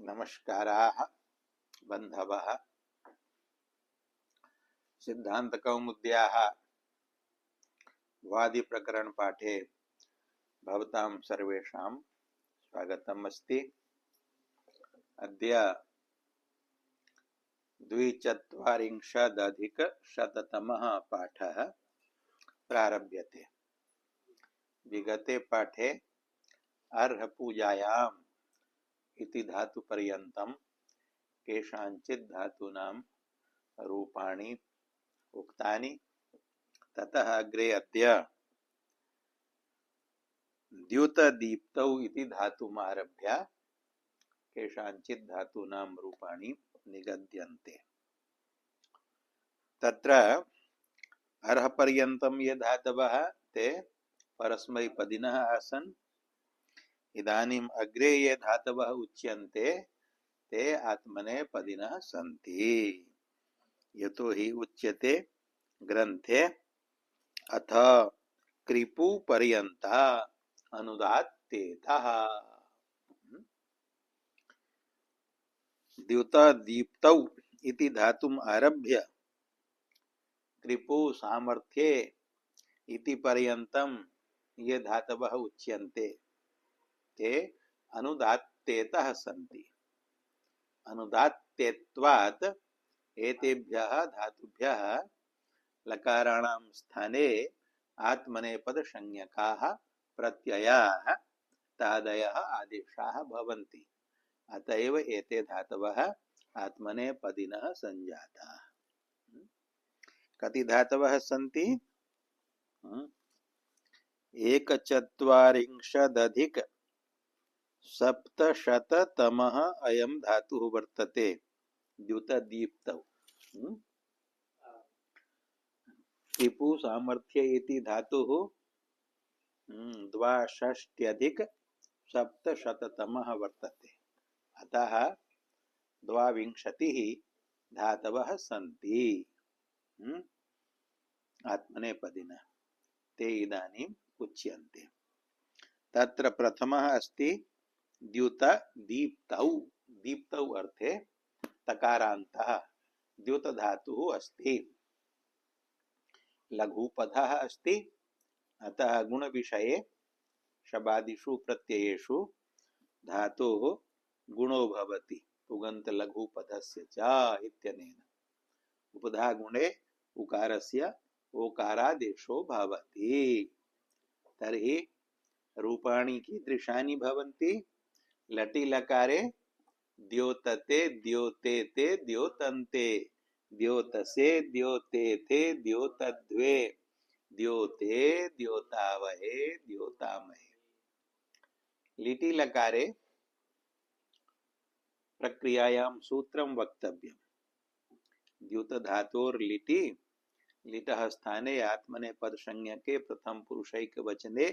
नमस्काराः बन्धवः। सिद्धान्तकौमुद्याः वादिप्रकरण पाठे भवतां सर्वेषां स्वागतम् अस्ति। अद्य 2,450तमः पाठः प्रारभ्यते। विगते पाठे अर्हपूजायाम् इति धातुपर्यन्तं केषाञ्चित् धातूनां रूपाणि उक्तानि। ततः अग्रे अद्य द्युतदीप्तौ इति धातुमारभ्य केषाञ्चित् धातूनां रूपाणि निगद्यन्ते। तत्र अर्हपर्यन्तं ये धातवः ते परस्मैपदिनः आसन्। इदानीम् अग्रे ये धातवः उच्यन्ते ते आत्मनेपदिनः सन्ति। यतो हि उच्यते ग्रन्थे अथ कृपु पर्यन्ता अनुदात्तेतः। द्युतदीप्तौ इति धातुम् आरभ्य कृपु सामर्थ्ये इति पर्यन्तं ये धातवः उच्यन्ते ते अनुदात्तेतः सन्ति। अनुदात्तेत्वात् एतेभ्यः धातुभ्यः लकाराणां स्थाने आत्मनेपदसंज्ञकाः प्रत्ययाः तादयः आदेशाः भवन्ति। अतएव एते धातवः आत्मनेपदिनः संजाताः। कति धातवः सन्ति? 1,450 अयं धातुः वर्तते द्युतदीप्तौ। कृपु सामर्थ्य इति धातुः 62,700 वर्तते। अतः 22 धातवः सन्ति आत्मनेपदिनः। ते इदानीम् उच्यन्ते। तत्र प्रथमः अस्ति द्युतदीप्तौ। दीप्तौ अर्थे तकारान्तः द्युत धातुः अस्ति। लघुपदः अस्ति। अतः गुणविषये शबादिषु प्रत्ययेषु धातोः गुणो भवति पुगन्त लघुपदस्य च इत्यनेन। उपधा गुणे उकारस्य ओकारादेशो भवति। तर्हि रूपाणि कीदृशानि भवन्ति? लटि लकारे द्योतते द्योतेते द्योतन्ते द्योतसे द्योतेथे द्योतद्वे द्योते द्योतावहे द्योतामहे। लिटि लकारे प्रक्रियायां सूत्रं वक्तव्यम्। द्युत धातोर लिटि लिटः स्थाने आत्मनेपद संज्ञके प्रथम पुरुषैक वचने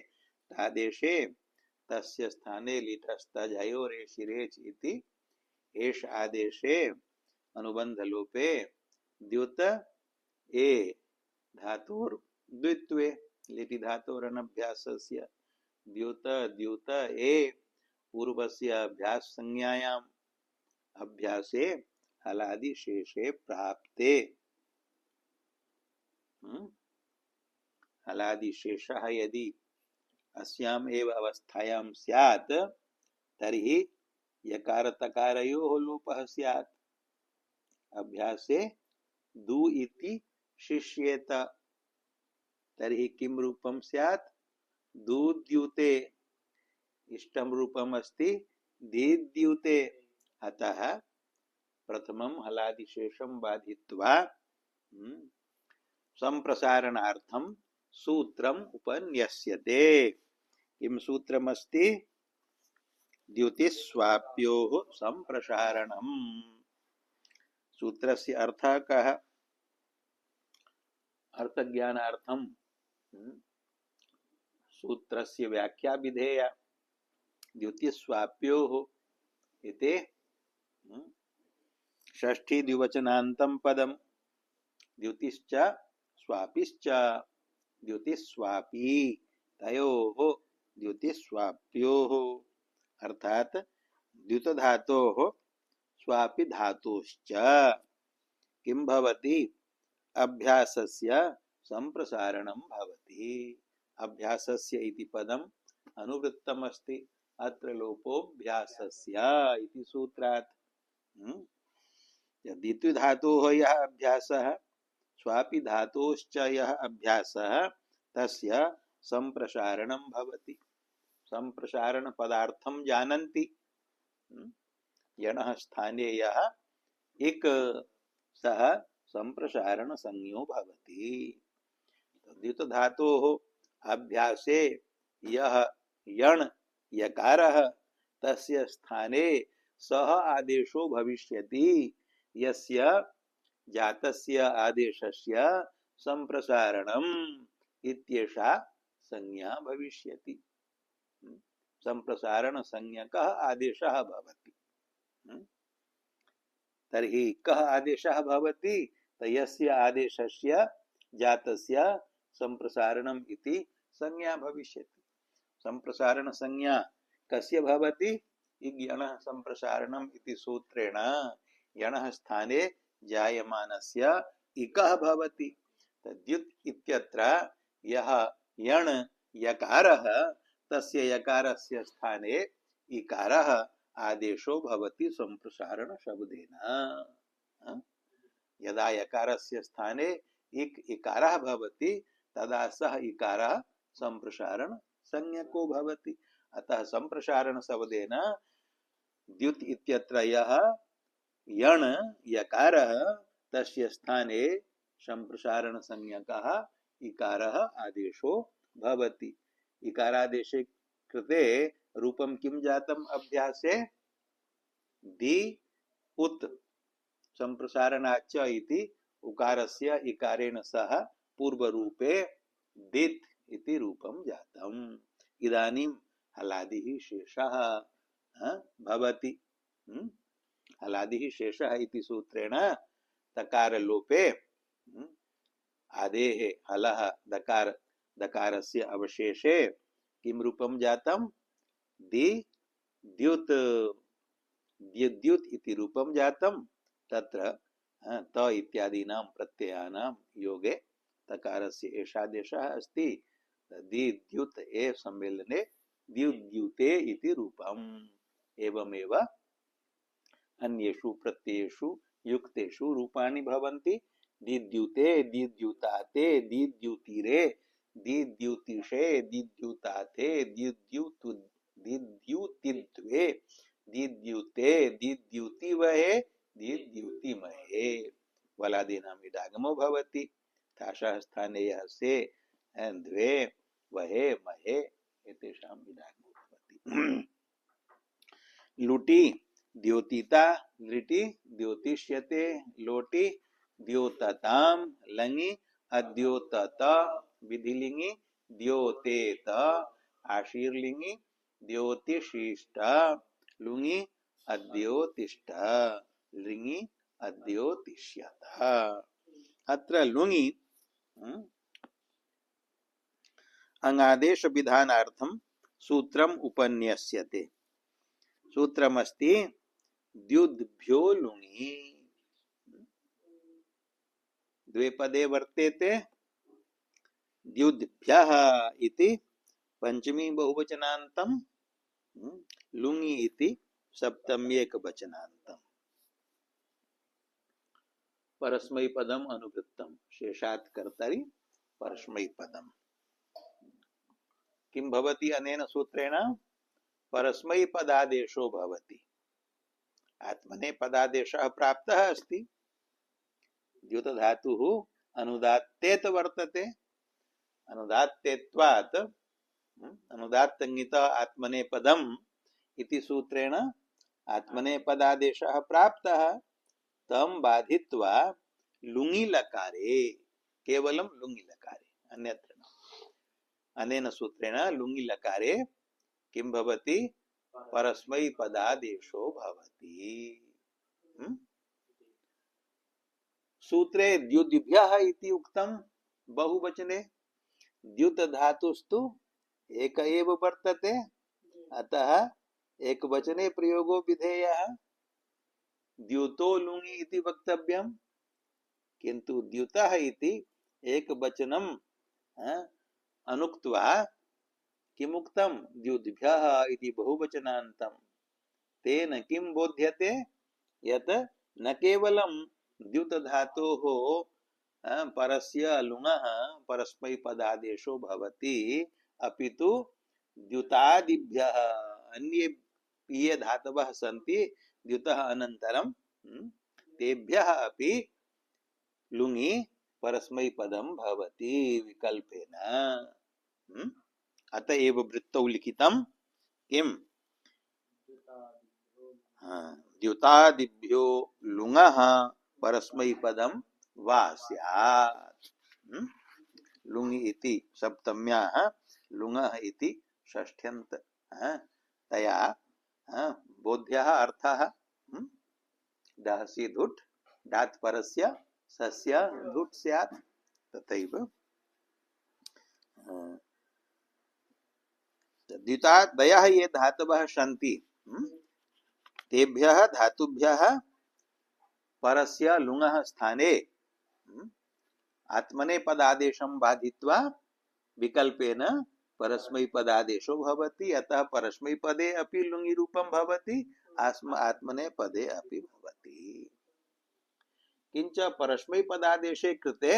तादेशे तस्य स्थाने लिटस्तजयोरेष रेच इति एष आदेशे अनुबंध लोपे द्युत ए धातोर द्वित्वे लिटि धातोर अनभ्यासस्य द्युत द्युत ए पूर्वस्य अभ्यास संज्ञायाम् अभ्यासे हलादि शेषे प्राप्ते। हलादि शेषः यदि अस्याम् एव अवस्थायां स्यात् तर्हि यकार तकारयोः लोपः स्यात्। अभ्यासे दु इति शिष्येत। तर्हि किं रूपं स्यात्? दुद्युते। इष्टं रूपम् अस्ति दीद्युते। अतः प्रथमं हलादिशेषं बाधित्वा संप्रसारणार्थं सूत्रम् उपन्यस्यते। किं सूत्रमस्ति? द्युतिस्वाप्योः संप्रसारणम्। सूत्रस्य अर्थः कः? अर्थज्ञानार्थं सूत्रस्य व्याख्या विधेया। द्युतिस्वाप्योः इति षष्ठी द्विवचनान्तं पदम्। द्युतिश्च स्वापिश्च द्युतिस्वापी तयोः द्युतिस्वाप्योः। अर्थात द्युत धातोः स्वापि धातुश्च किं भवति अभ्यासस्य संप्रसारणं भवति। अभ्यासस्य इति पदम् अनुवृत्तम् अस्ति, अत्र लोपोऽभ्यासस्य इति सूत्रात्। यदि तु धातोः यः अभ्यासः स्वापि धातोश्च यः अभ्यासः तस्य संप्रसारणं भवति। संप्रसारण पदार्थं जानन्ति। यणः स्थाने यः इक् सः संप्रसारण संज्ञो भवति। तद्युत धातोः अभ्यासे यः यण् यकारः तस्य स्थाने सः आदेशो भविष्यति यस्य जातस्य आदेशस्य संप्रसारणम् इत्येषा संज्ञा भविष्यति। संप्रसारण संज्ञकः आदेशः भवति। तर्हि कः आदेशः भवति? यस्य आदेशस्य जातस्य संप्रसारणम् इति संज्ञा भविष्यति। संप्रसारण संज्ञा कस्य भवति? यणः संप्रसारणम् इति सूत्रेण यणः स्थाने जायमानस्य इकः भवति। तद्युत् इत्यत्र यः यण् यकारः तस्य यकारस्य स्थाने इकारः आदेशो भवति संप्रसारण शब्देन। यदा यकारस्य स्थाने इकारः भवति तदा सः इकारः संप्रसारण संज्ञको भवति। अतः संप्रसारण शब्देन द्युत् इत्यत्र यः यण् यकारः तस्य स्थाने संप्रसारण संज्ञकः इकारः आदेशो भवति। इकारादेशे कृते रूपं किं जातम् अभ्यासे? दि उत् संप्रसारणाच्च इति उकारस्य इकारेण सह पूर्वरूपे दित् इति रूपं जातम्। इदानीं हलादिः शेषः भवति। हलादिः शेषः इति सूत्रेण तकार लोपे आदेः हलः दकार दकारस्य अवशेषे किं रूपं जातम्? दि द्युत् द्युत् इति रूपं जातम्। तत्र त इत्यादीनां प्रत्ययानां योगे तकारस्य एषादेशः अस्ति। दि द्युत् ए सम्मेलने द्युद्युते इति रूपम्। एवमेव अन्येषु प्रत्ययेषु युक्तेषु रूपाणि भवन्ति। दिद्युते दिद्युताते दिद्युतिरे दिद्युतिषे दिद्युताते दिद्युतु दिद्युतिद्वे दिद्युते दिद्युतिवहे दिद्युतिमहे। वलादीनाम् इडागमो भवति। तासाः स्थाने यः से द्वे वहे महे एतेषाम् इडागमो भवति। लुटि द्योतिता लृटि द्योतिष्यते लोटि द्योततां लङि अद्योतत विधिलिङि द्योतेत आशीर्लिङि द्योतिशिष्ट लुङि अद्योतिष्ठ लिङि अद्योतिष्यत। अत्र लुङि अंगादेश विधानार्थं सूत्रम् उपन्यस्यते। सूत्रमस्ति द्युद्भ्यो लुङि। द्वे पदे वर्तेते। द्युद्भ्यः इति पंचमी बहुवचनान्तम् लुङि इति सप्तम्येक वचनान्तम्। परस्मैपदम् अनुवृत्तम् शेषात् कर्तरि परस्मैपदम्। किं भवति अनेन सूत्रेण? परस्मैपदादेशो भवति। आत्मने पदादेशः प्राप्तः अस्ति। द्युत धातुः अनुदात्तेत वर्तते। अनुदात्तेत्वात् अनुदात्तङ्गित आत्मने पदम् इति सूत्रेण आत्मने पदादेशः प्राप्तः। तं बाधित्वा लुङि लकारे केवलं लुङि लकारे अन्यत्र न। अनेन सूत्रेण लुङि लकारे किं भवति? परस्मैपदादेशो भवति। सूत्रे द्युद्भ्यः इति उक्तं बहुवचने। द्युत धातुस्तु एक एव वर्तते। अतः एक वचने प्रयोगो विधेयः। द्युतो लुङि इति वक्तव्यम्, किन्तु द्युतः इति एकवचनम् अनुक्त्वा किमुक्तं द्युद्भ्यः इति बहुवचनान्तं। तेन किं बोध्यते यत् न केवलं द्युत धातोः परस्य लुङः परस्मैपदादेशो भवति, अपितु द्युतादिभ्यः अन्ये ये धातवः सन्ति द्युतः अनन्तरं तेभ्यः अपि लुङि परस्मैपदं भवति विकल्पेन। अतएव वृत्तौ लिखितं किम द्युतादिभ्यो लुङः परस्मैपदं वा स्यात्। लुङि इति सप्तम्याः लुङः इति षष्ठ्यन्त तया बोध्यः अर्थः दहसि धुट् डात् परस्य सस्य धुट् स्यात्। तथैव द्युतादयः ये धातवः सन्ति तेभ्यः धातुभ्यः परस्य लुङः स्थाने आत्मनेपदादेशं बाधित्वा विकल्पेन परस्मैपदादेशो भवति। अतः परस्मैपदे अपि लुङि रूपं भवति, आत्मनेपदे अपि भवति। किंच परस्मैपदादेशे कृते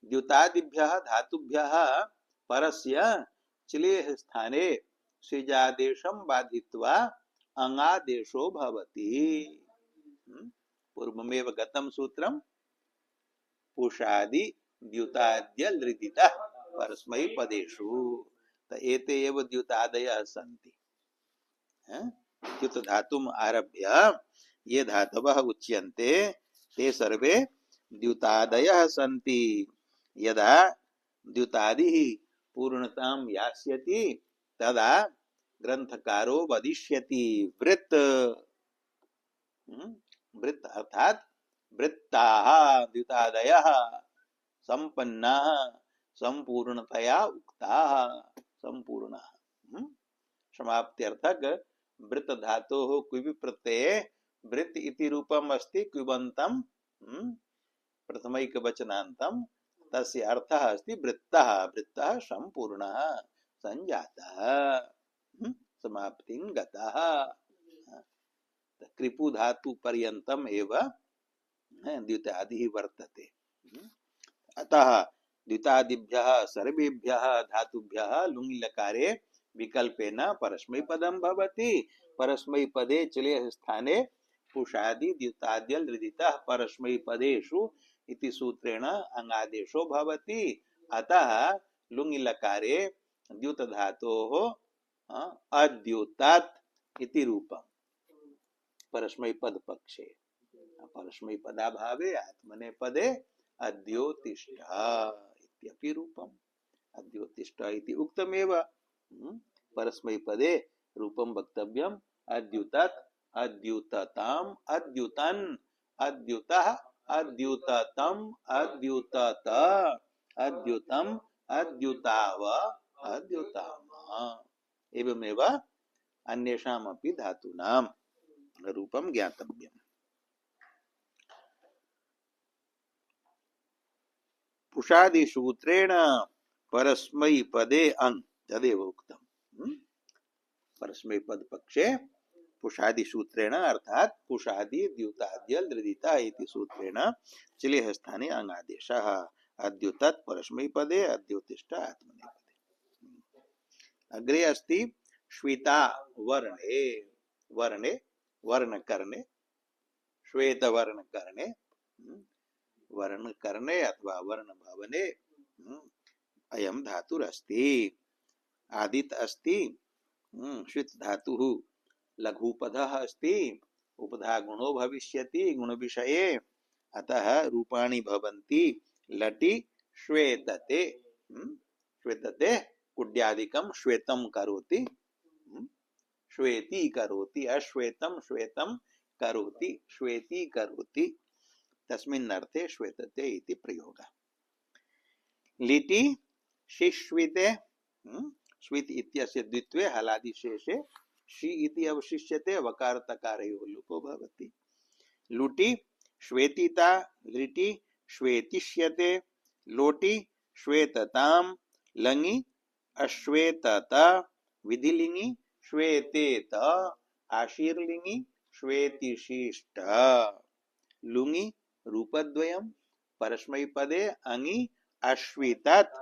द्युतादिभ्यः धातुभ्यः परस्य चिलेः स्थाने सिजादेशं बाधित्वा अंगादेशो भवति। पूर्वमेव गतं सूत्रं पुषादि द्युताद्य लृदितः परस्मैपदेषु। एते एव द्युतादयः सन्ति। द्युत धातुम् आरभ्य ये धातवः उच्यन्ते ते सर्वे द्युतादयः सन्ति। यदा द्युतादिः पूर्णतां यास्यति तदा ग्रंथकारो वदिष्यति वृत्त। वृत्त अर्थात वृत्ताः द्युतादयः संपन्नाः संपूर्णतया उक्ताः संपूर्णः। समाप्त्यर्थक वृत्त धातोः क्विबि प्रत्यये वृत्त इति रूपम् अस्ति क्विबन्तं प्रथमैकवचनान्तं। तस्य अर्थः अस्ति वृत्तः। वृत्तः संपूर्णः संजातः समाप्तिं गतः। कृपु धातु पर्यन्तम् एव द्युतादिः वर्तते। अतः द्युतादिभ्यः सर्वेभ्यः धातुभ्यः लुङि लकारे विकल्पेन परस्मैपदं भवति। परस्मैपदे चलेः स्थाने पुषादि द्युताद्य लृदितः परस्मैपदेषु इति सूत्रेण अंगादेशो भवति। अतः लुङि लकारे द्युत धातोः अद्युतात् इति रूपम् परस्मैपद पक्षे। परस्मैपदाभावे आत्मनेपदे अद्योतिष्ठ इत्यपि रूपम्। अद्योतिष्ठ इति उक्तमेव। परस्मैपदे रूपं वक्तव्यम् अद्युतत् अद्युतताम् अद्युतन् अद्युतः अद्युततम् अद्युतत अद्युतम् अद्युताव अद्युतामः। एवमेव अन्येषामपि धातूनां रूपं ज्ञातव्यम्। पुषादि सूत्रेण परस्मैपदे अन् तदेव उक्तम्। परस्मैपद पक्षे पुषादि सूत्रेण अर्थात पुषादि द्युताद्य लृदिता इति सूत्रेण चिलेः स्थाने अङ्गादेशः अद्युतत् परस्मैपदे अद्योतिष्ठ आत्मनेपदे। अग्रे अस्ति श्वेता वर्णे वर्णे वर्णकर्णे श्वेत वर्णकर्णे वर्णकर्णे अथवा वर्णभवने अयं धातुरस्ति। आदित अस्ति श्वित धातुः लघुपदः अस्ति उपधा गुणो भविष्यति गुण विषये। अतः रूपाणि भवन्ति लटि श्वेतते श्वेतते कुड्यादिकं श्वेतं करोति श्वेती करोति अश्वेतं श्वेतं करोति श्वेती करोति तस्मिन् अर्थे श्वेतते इति प्रयोगः। लिटि शिश्विते स्वित् इत्यस्य द्वित्वे हलादिशेषे शी इति अवशिष्यते वकार तकारयोः लोपो भवति। लुटि श्वेतिता लिटि श्वेतिष्यते लोटि श्वेतताम लङि अश्वेतत विधिलिङि श्वेतेत आशीर्लिङि श्वेतिशिष्ट लुङि रूपद्वयम् परस्मैपदे अङि अश्वितत्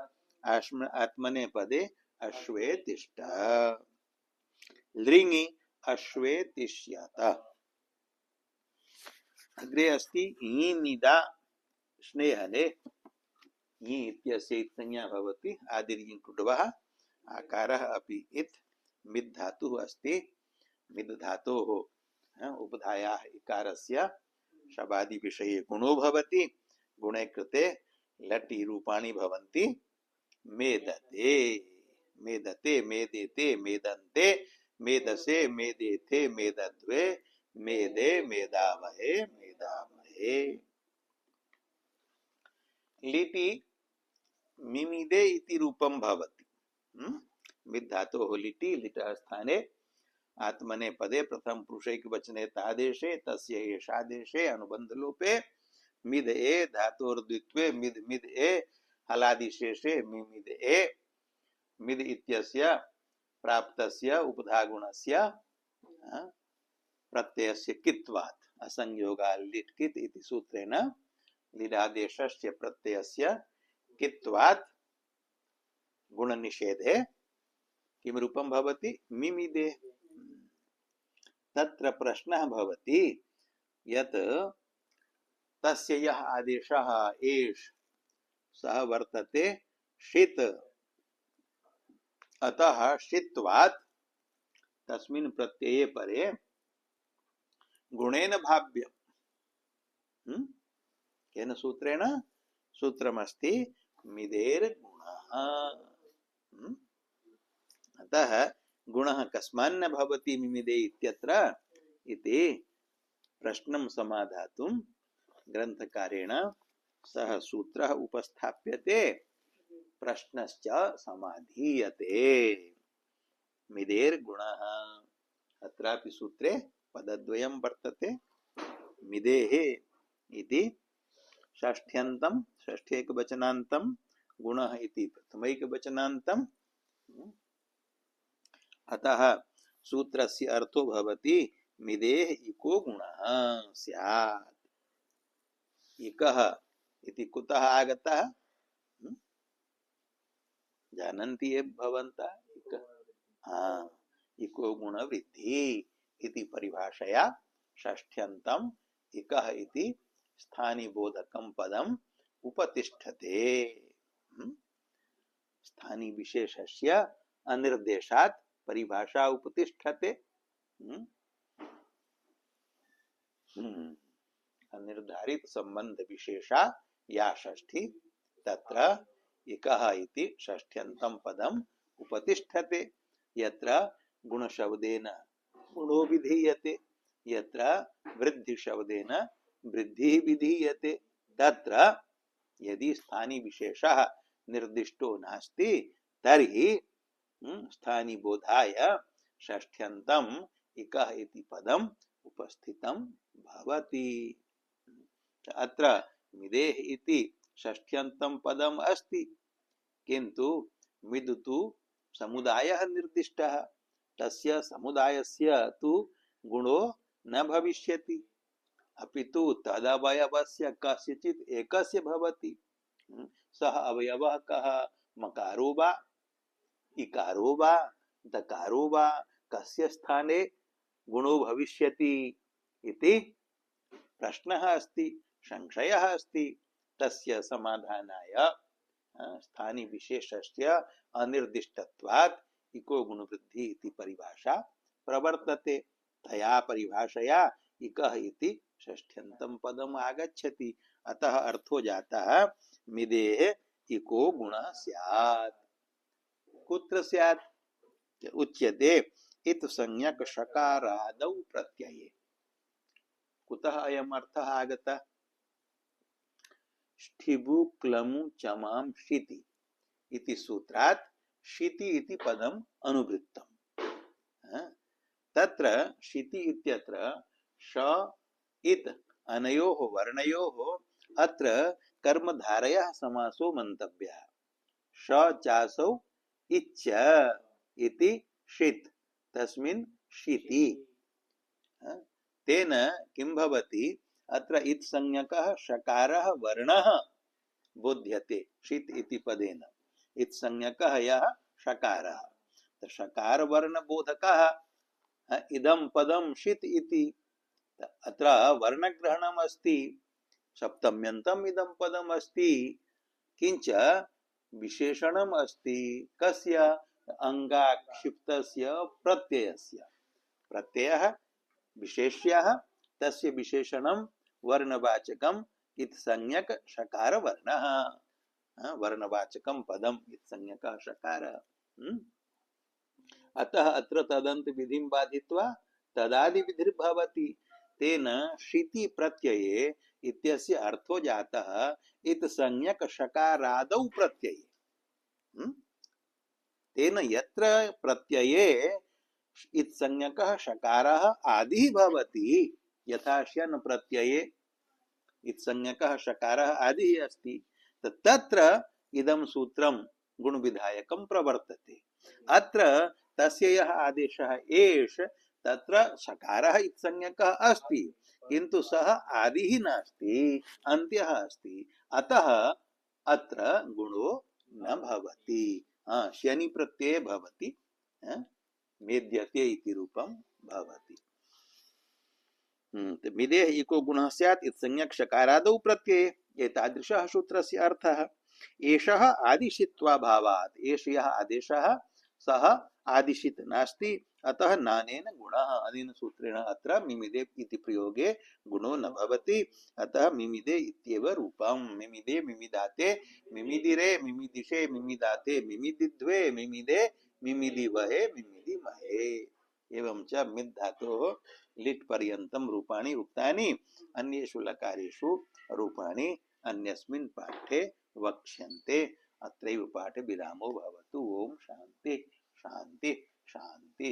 आत्मनेपदे अश्वेतिष्ठ लृङि अश्वेतिष्यत। अग्रे अस्ति इ निदा स्नेहले इ इत्यस्य संज्ञा भवति आदिर्यङ्कुटवः आकारः अपि इत् मिद् धातुः अस्ति। मिद् धातोः उपधायाः इकारस्य शबादि विषये गुणो भवति। गुणे कृते लटि रूपाणि भवन्ति। मेदते मेदते मेदेते मेदन्ते मेदसे मेदेथे मेदद्वे मेदे मेदावहे मेदामहे। लिटि मिमिदे इति रूपं भवति। मिद् धातोः लिटि लिटः स्थाने आत्मने पदे प्रथम पुरुषैकवचने तादेशे तस्य एषादेशे अनुबन्धलोपे मिद ए धातोर्द्वित्वे मिद मिद ए हलादिशेषे मिमिद ए मिद इत्यस्य प्राप्तस्य उपधागुणस्य प्रत्ययस्य कित्वात् असंयोगात् लिट् कित् इति सूत्रेण लिडादेशस्य प्रत्ययस्य कित्वात् गुणनिषेधे किं रूपं भवति मिमिदे। तत्र प्रश्नः भवति यत् तस्य यः आदेशः एष सः वर्तते षित् अतः षित्वात् तस्मिन् प्रत्यये परे गुणेन भाव्यम्। केन सूत्रेण? सूत्रमस्ति मिदेर् गुणः। अतः गुणः कस्मान्न भवति मिमिदे इत्यत्र इति प्रश्नं समाधातुं ग्रन्थकारेण सः सूत्रः उपस्थाप्यते। प्रश्नश्च समाधीयते। मिदेर् गुणः अत्रापि सूत्रे पदद्वयं वर्तते। मिदेः इति षष्ठ्यन्तं षष्ठ्यैकवचनान्तं गुणः इति प्रथमैकवचनान्तं। अतः सूत्रस्य अर्थो भवति मिदेः इको गुणः स्यात्। इकः इति कुतः आगतः जानन्ति ये भवन्तः? इको गुणवृद्धि इति परिभाषया षष्ठ्यन्तं इकः इति स्थानिबोधकं पदम् उपतिष्ठते। स्थानी विशेषस्य अनिर्देशात् परिभाषा उपतिष्ठते। अनिर्धारित संबंध विशेषा या षष्ठी तत्र इकः इति षष्ठ्यन्तं पदम् उपतिष्ठते। यत्र गुणशब्देन गुणो विधीयते यत्र वृद्धिशब्देन वृद्धिः विधीयते तत्र यदि स्थानी विशेषः निर्दिष्टो नास्ति तर्हि स्थानी बोधाय षष्ठ्यन्तं इकः इति पदम् उपस्थितं भवति। अत्र मिदेः इति षष्ठ्यन्तं पदम् अस्ति किन्तु मिद् तु समुदायः निर्दिष्टः। तस्य समुदायस्य तु गुणो न भविष्यति अपितु तदवयवस्य कस्यचित् एकस्य भवति। सः अवयवः कः? मकारो वा इकारो वा दकारो वा कस्य स्थाने गुणो भविष्यति इति प्रश्नः अस्ति, संशयः अस्ति। तस्य समाधानाय स्थानी विशेषस्य अनिर्दिष्टत्वात् इको गुणवृद्धि इति परिभाषा प्रवर्तते। तया परिभाषया इकः इति षष्ठ्यन्तं पदम् आगच्छति। अतः अर्थो जातः मिदेः इको गुणः स्यात्। कुत्र स्यात्? उच्यते इत संज्ञक षकारादौ प्रत्यये। कुतः अयम् अर्थः आगतः? ष्ठिबु क्लमु चमां शिति इति सूत्रात् शिति इति पदम् अनुवृत्तम्। तत्र शिति इत्यत्र श इत अनयोः वर्णयोः अत्र कर्मधारयः समासो मंतव्यः। श चासौ इच्छ इति षित् तस्मिन् शिति। तेन किं भवति अत्र इत संज्ञकः शकारः वर्णः बोध्यते षित् इति पदेन। इत संज्ञकः यः शकारः, तो शकार वर्ण बोधकः इदं पदं षित् इति। अत्र वर्णग्रहणम् अस्ति, सप्तम्यन्तम् इदं पदम् अस्ति, किंच विशेषणम् अस्ति कस्य अंगाक्षिप्तस्य प्रत्ययस्य। प्रत्ययः विशेष्यः तस्य विशेषणं वर्णवाचकम् इति संज्ञक शकार वर्णः। वर्णवाचकं पदम् इति संज्ञकः शकारः। अतः अत्र तदन्त विधिं बाधित्वा तदादि विधिर्भवति। तेन शिति प्रत्यये इत्यस्य अर्थो जातः इत संज्ञक शकारादौ प्रत्यये। तेन यत्र प्रत्यये इत संज्ञकः शकारः आदि भवति, यथा शन प्रत्यये इत संज्ञकः शकारः आदि अस्ति, तत्र इदं सूत्रं गुण विधायकं प्रवर्तते। अत्र तस्य यः आदेशः एष तत्र शकारः इत संज्ञकः अस्ति, किंतु सः आदिः नास्ति, अन्त्यः अस्ति। अतः अत्र गुणो न भवति। शनि प्रत्यये भवति, मेद्यते इति रूपं भवति। मिदेह इको गुणः स्यात् इत संज्ञक शकारादौ प्रत्यये एतादृशः सूत्रस्य अर्थः। एषः आदिशित्वाभावात्, एष यः आदेशः सः आदिशित् नास्ति, अतः नानेन गुणः। अनेन सूत्रेण अत्र मिमिदे इति प्रयोगे गुणो न भवति। अतः मिमिदे इत्येव रूपं। मिमिदे मिमिदाते मिमिदिरे मिमिदिशे मिमिदाते मिमिदिद्वे मिमिदे मिमिदिवहे मिमिदिमहे। एवं च मिद् धातोः लिट् पर्यन्तं रूपाणि उक्तानि, अन्येषु लकारेषु रूपाणि अन्यस्मिन् पाठे वक्ष्यन्ते। अत्रैव पाठे विरामो भवतु। ओम शांति शांति शांति।